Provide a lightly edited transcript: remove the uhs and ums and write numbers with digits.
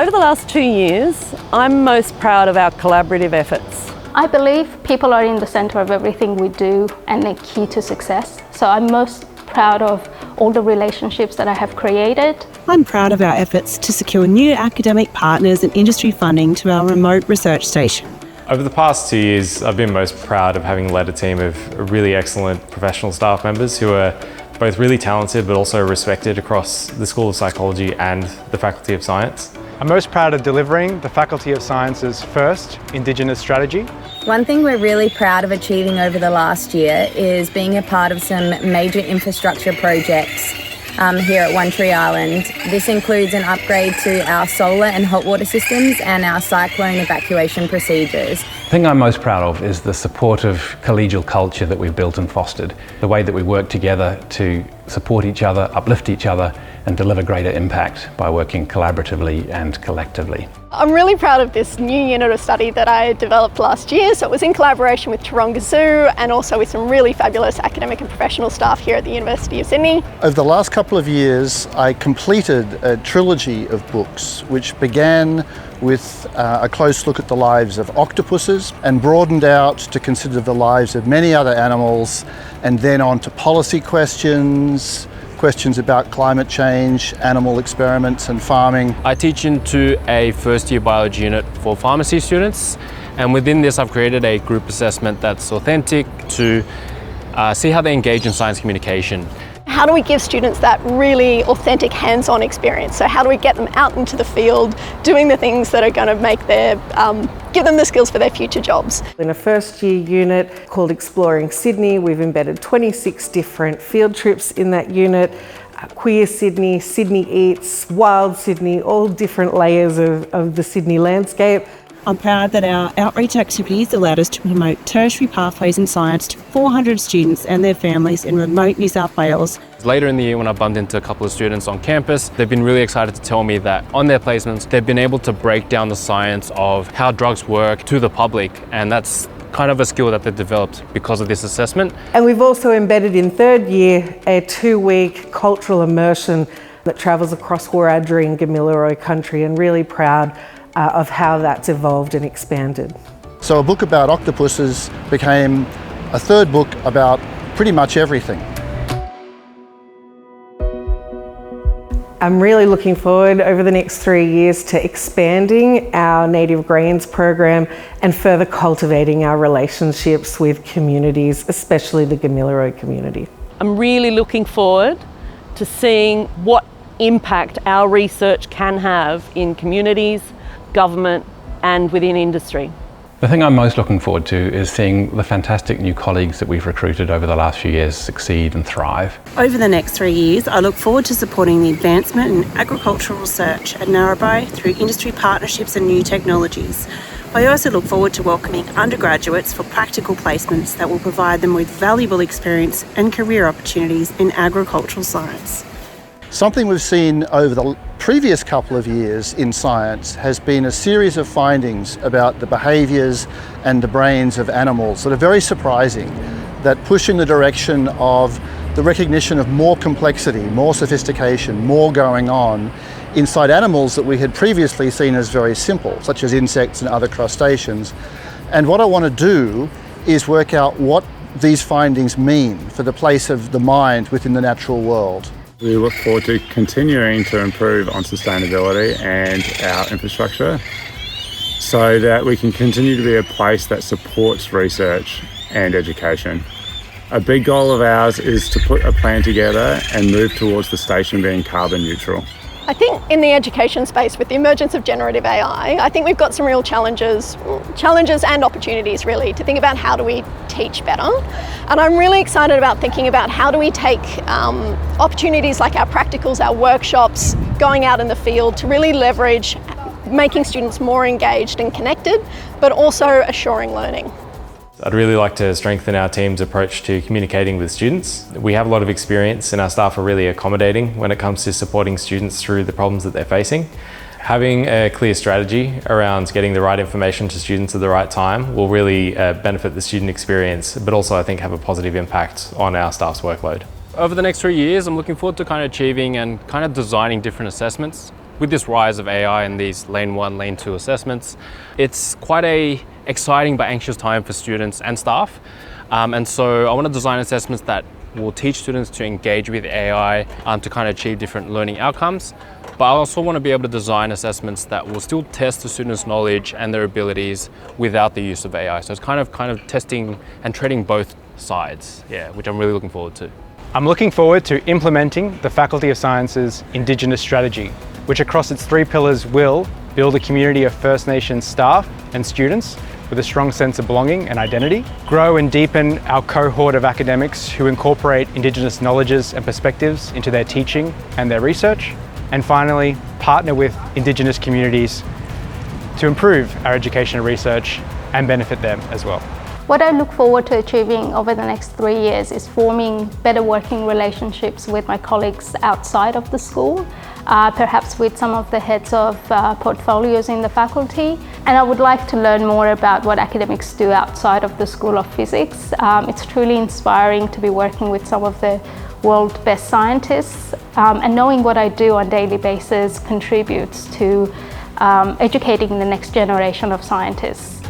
Over the last 2 years, I'm most proud of our collaborative efforts. I believe people are in the centre of everything we do and the key to success. So I'm most proud of all the relationships that I have created. I'm proud of our efforts to secure new academic partners and industry funding to our remote research station. Over the past 2 years, I've been most proud of having led a team of really excellent professional staff members who are both really talented but also respected across the School of Psychology and the Faculty of Science. I'm most proud of delivering the Faculty of Science's first Indigenous strategy. One thing we're really proud of achieving over the last year is being a part of some major infrastructure projects here at One Tree Island. This includes an upgrade to our solar and hot water systems and our cyclone evacuation procedures. The thing I'm most proud of is the supportive collegial culture that we've built and fostered, the way that we work together to support each other, uplift each other and deliver greater impact by working collaboratively and collectively. I'm really proud of this new unit of study that I developed last year. So it was in collaboration with Taronga Zoo and also with some really fabulous academic and professional staff here at the University of Sydney. Over the last couple of years, I completed a trilogy of books which began with a close look at the lives of octopuses and broadened out to consider the lives of many other animals, and then on to policy questions about climate change, animal experiments and farming. I teach into a first-year biology unit for pharmacy students, and within this I've created a group assessment that's authentic to see how they engage in science communication. How do we give students that really authentic hands-on experience? So how do we get them out into the field, doing the things that are going to make give them the skills for their future jobs? In a first year unit called Exploring Sydney, we've embedded 26 different field trips in that unit. Queer Sydney, Sydney Eats, Wild Sydney, all different layers of the Sydney landscape. I'm proud that our outreach activities allowed us to promote tertiary pathways in science to 400 students and their families in remote New South Wales. Later in the year when I bumped into a couple of students on campus, they've been really excited to tell me that on their placements, they've been able to break down the science of how drugs work to the public, and that's kind of a skill that they've developed because of this assessment. And we've also embedded in third year a 2-week cultural immersion that travels across Wiradjuri and Gamilaroi country, and really proud of how that's evolved and expanded. So a book about octopuses became a third book about pretty much everything. I'm really looking forward over the next 3 years to expanding our Native Greens program and further cultivating our relationships with communities, especially the Gamilaroi community. I'm really looking forward to seeing what impact our research can have in communities, government and within industry. The thing I'm most looking forward to is seeing the fantastic new colleagues that we've recruited over the last few years succeed and thrive. Over the next 3 years, I look forward to supporting the advancement in agricultural research at Narrabri through industry partnerships and new technologies. I also look forward to welcoming undergraduates for practical placements that will provide them with valuable experience and career opportunities in agricultural science. Something we've seen over the previous couple of years in science has been a series of findings about the behaviours and the brains of animals that are very surprising, that push in the direction of the recognition of more complexity, more sophistication, more going on inside animals that we had previously seen as very simple, such as insects and other crustaceans. And what I want to do is work out what these findings mean for the place of the mind within the natural world. We look forward to continuing to improve on sustainability and our infrastructure so that we can continue to be a place that supports research and education. A big goal of ours is to put a plan together and move towards the station being carbon neutral. I think in the education space, with the emergence of generative AI, I think we've got some real challenges and opportunities really to think about how do we teach better. And I'm really excited about thinking about how do we take opportunities like our practicals, our workshops, going out in the field to really leverage making students more engaged and connected, but also assuring learning. I'd really like to strengthen our team's approach to communicating with students. We have a lot of experience and our staff are really accommodating when it comes to supporting students through the problems that they're facing. Having a clear strategy around getting the right information to students at the right time will really benefit the student experience, but also I think have a positive impact on our staff's workload. Over the next 3 years, I'm looking forward to kind of achieving and kind of designing different assessments With this rise of AI and these Lane 1, Lane 2 assessments, it's quite a exciting but anxious time for students and staff. And so I want to design assessments that will teach students to engage with AI to kind of achieve different learning outcomes. But I also want to be able to design assessments that will still test the students' knowledge and their abilities without the use of AI. So it's kind of testing and treating both sides, which I'm really looking forward to. I'm looking forward to implementing the Faculty of Sciences Indigenous Strategy, which across its 3 pillars will build a community of First Nations staff and students with a strong sense of belonging and identity, grow and deepen our cohort of academics who incorporate Indigenous knowledges and perspectives into their teaching and their research, and finally, partner with Indigenous communities to improve our education and research and benefit them as well. What I look forward to achieving over the next 3 years is forming better working relationships with my colleagues outside of the school, perhaps with some of the heads of portfolios in the faculty. And I would like to learn more about what academics do outside of the School of Physics. It's truly inspiring to be working with some of the world's best scientists, and knowing what I do on a daily basis contributes to educating the next generation of scientists.